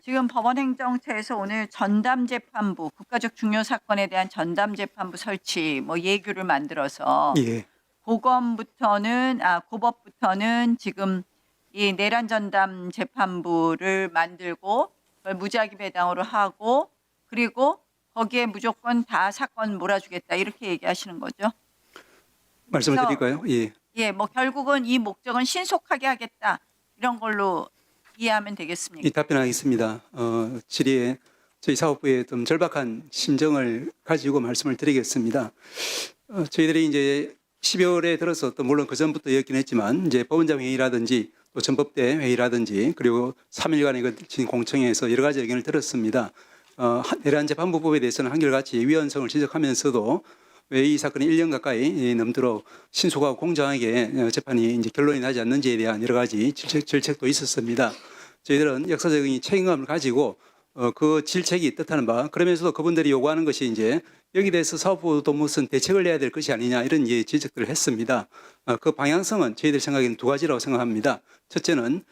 지금 법원행정처에서 오늘 전담재판부, 국가적 중요 사건에 대한 전담재판부 설치 예규를 만들어서 예. 고법부터는 지금 이 내란 전담 재판부를 만들고 그걸 무작위 배당으로 하고 그리고 거기에 무조건 다 사건 몰아주겠다 이렇게 얘기하시는 거죠? 말씀을 그래서 드릴까요? 예. 예, 결국은 이 목적은 신속하게 하겠다 이런 걸로 이해하면 되겠습니까? 이 답변하겠습니다. 질의에 저희 사업부의 좀 절박한 심정을 가지고 말씀을 드리겠습니다. 저희들이 이제 12월에 들어서 또 물론 그 전부터였긴 했지만 이제 법원장 회의라든지 또 전법대 회의라든지 그리고 3일간의 거친 공청회에서 여러 가지 의견을 들었습니다. 내란 재판부법에 대해서는 한결같이 위헌성을 지적하면서도 왜 이 사건이 1년 가까이 넘도록 신속하고 공정하게 재판이 이제 결론이 나지 않는지에 대한 여러 가지 질책도 있었습니다. 저희들은 역사적인 책임감을 가지고 그 질책이 뜻하는 바 그러면서도 그분들이 요구하는 것이 이제 여기 대해서 사업부도 무슨 대책을 내야 될 것이 아니냐 이런 지적들을 했습니다. 그 방향성은 저희들 생각에는 두 가지라고 생각합니다. 첫째는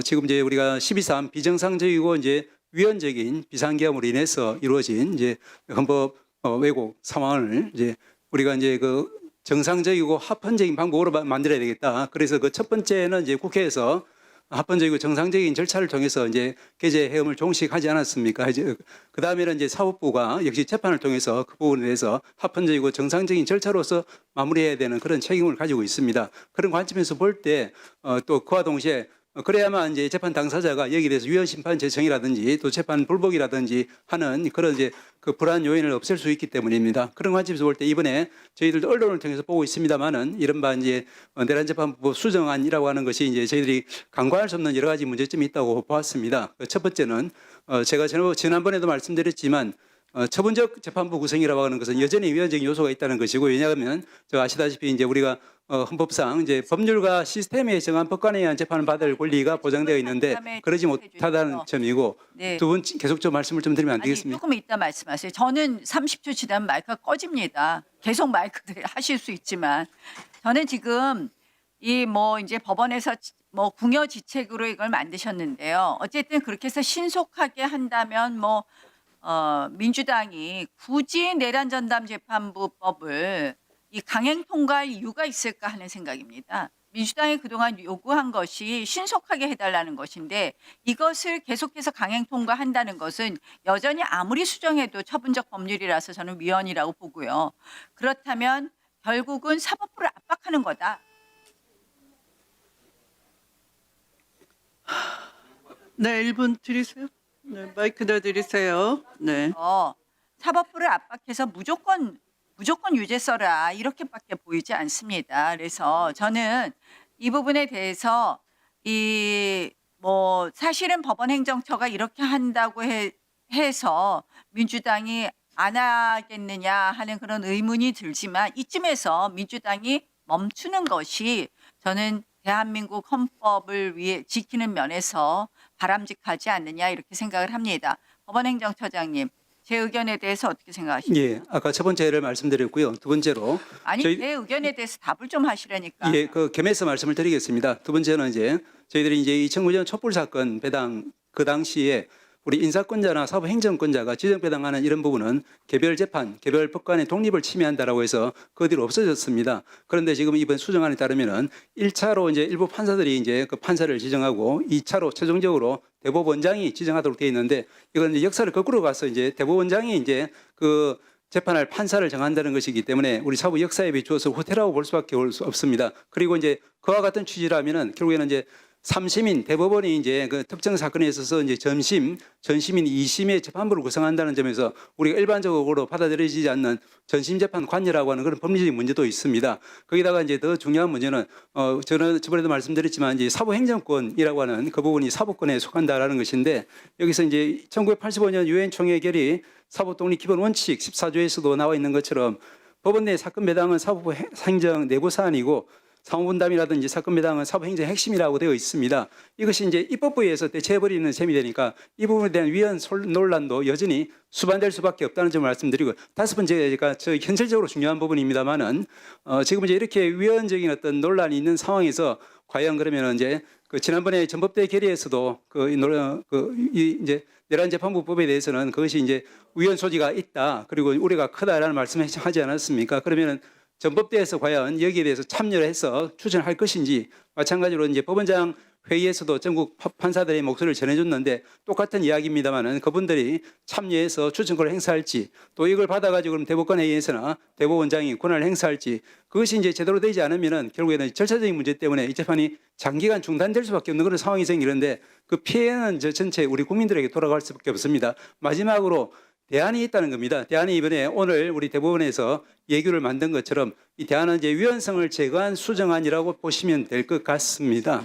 지금 이제 우리가 12.3 비정상적이고 이제 위헌적인 비상계엄으로 인해서 이루어진 이제 헌법 왜곡 상황을 이제 우리가 이제 그 정상적이고 합헌적인 방법으로 만들어야 되겠다. 그래서 그 첫 번째는 이제 국회에서 합헌적이고 정상적인 절차를 통해서 이제 개재 해움을 종식하지 않았습니까? 이제 그 다음에는 이제 사법부가 역시 재판을 통해서 그 부분에 대해서 합헌적이고 정상적인 절차로서 마무리해야 되는 그런 책임을 가지고 있습니다. 그런 관점에서 볼 때 또 그와 동시에 그래야만 이제 재판 당사자가 여기에 대해서 위헌 심판 제청이라든지 또 재판 불복이라든지 하는 그런 이제 그 불안 요인을 없앨 수 있기 때문입니다. 그런 관점에서 볼 때 이번에 저희들도 언론을 통해서 보고 있습니다만은 이른바 이제 내란 재판부 수정안이라고 하는 것이 이제 저희들이 간과할 수 없는 여러 가지 문제점이 있다고 보았습니다. 첫 번째는 제가 지난번에도 말씀드렸지만 처분적 재판부 구성이라고 하는 것은 여전히 위헌적인 요소가 있다는 것이고 왜냐하면 아시다시피 이제 우리가 헌법상 이제 법률과 시스템에 정한 법관에 의한 재판을 받을 권리가 보장되어 있는데 그러지 못하다는 점이고 네. 두 분 계속적으로 말씀을 좀 드리면 안 되겠습니까? 조금 이따 말씀하세요. 저는 30초 지나면 마이크가 꺼집니다. 계속 마이크 하실 수 있지만 저는 지금 이제 법원에서 궁여지책으로 이걸 만드셨는데요. 어쨌든 그렇게 해서 신속하게 한다면 민주당이 굳이 내란 전담 재판부법을 이 강행 통과할 이유가 있을까 하는 생각입니다. 민주당이 그동안 요구한 것이 신속하게 해달라는 것인데 이것을 계속해서 강행 통과한다는 것은 여전히 아무리 수정해도 처분적 법률이라서 저는 위헌이라고 보고요. 그렇다면 결국은 사법부를 압박하는 거다. 네, 1분 드리세요. 네, 마이크 더 드리세요. 네. 사법부를 압박해서 무조건 유죄 써라 이렇게밖에 보이지 않습니다. 그래서 저는 이 부분에 대해서 사실은 법원행정처가 이렇게 한다고 해서 민주당이 안 하겠느냐 하는 그런 의문이 들지만 이쯤에서 민주당이 멈추는 것이 저는 대한민국 헌법을 위해 지키는 면에서 바람직하지 않느냐 이렇게 생각을 합니다. 법원행정처장님. 제 의견에 대해서 어떻게 생각하십니까? 예, 아까 첫 번째를 말씀드렸고요. 두 번째로 제 의견에 대해서 답을 좀 하시라니까. 예, 그 겸해서 말씀을 드리겠습니다. 두 번째는 이제 저희들이 이제 2009년 촛불 사건 배당 그 당시에 우리 인사권자나 사법행정권자가 지정배당하는 이런 부분은 개별 재판, 개별 법관의 독립을 침해한다라고 해서 그 뒤로 없어졌습니다. 그런데 지금 이번 수정안에 따르면은 1차로 이제 일부 판사들이 이제 그 판사를 지정하고 2차로 최종적으로 대법원장이 지정하도록 되어 있는데 이건 이제 역사를 거꾸로 가서 이제 대법원장이 이제 그 재판할 판사를 정한다는 것이기 때문에 우리 사법 역사에 비추어서 후퇴라고 볼 수밖에 없습니다. 그리고 이제 그와 같은 취지라면은 결국에는 이제 3심인 대법원이 이제 그 특정 사건에 있어서 이제 전심인 2심의 재판부를 구성한다는 점에서 우리가 일반적으로 받아들여지지 않는 전심 재판 관여라고 하는 그런 법리적인 문제도 있습니다. 거기다가 이제 더 중요한 문제는 저는 저번에도 말씀드렸지만 이제 사법행정권이라고 하는 그 부분이 사법권에 속한다라는 것인데 여기서 이제 1985년 유엔 총회 결의 사법 독립 기본 원칙 14조에서도 나와 있는 것처럼 법원 내 사건 배당은 사법부 행정 내부 사안이고 상호분담이라든지 사건 배당은 사법행정의 핵심이라고 되어 있습니다. 이것이 이제 입법부에서 대체해버리는 셈이 되니까 이 부분에 대한 위헌 논란도 여전히 수반될 수밖에 없다는 점을 말씀드리고 다섯 번째가 현실적으로 중요한 부분입니다만은 지금 이제 이렇게 위헌적인 어떤 논란이 있는 상황에서 과연 그러면 이제 그 지난번에 전법대 결의에서도 이제 내란 재판부법에 대해서는 그것이 이제 위헌 소지가 있다, 그리고 우려가 크다라는 말씀을 하지 않았습니까? 그러면은 전법대에서 과연 여기에 대해서 참여를 해서 추천할 것인지, 마찬가지로 이제 법원장 회의에서도 전국 판사들의 목소리를 전해줬는데 똑같은 이야기입니다만은 그분들이 참여해서 추천권을 행사할지, 또 이걸 받아가지고 그럼 대법관 회의에서나 대법원장이 권한을 행사할지, 그것이 이제 제대로 되지 않으면은 결국에는 절차적인 문제 때문에 이 재판이 장기간 중단될 수밖에 없는 그런 상황이 생기는데, 그 피해는 저 전체 우리 국민들에게 돌아갈 수밖에 없습니다. 마지막으로 대안이 있다는 겁니다. 대안이 이번에 오늘 우리 대법원에서 예규를 만든 것처럼 이 대안은 이제 위헌성을 제거한 수정안이라고 보시면 될 것 같습니다.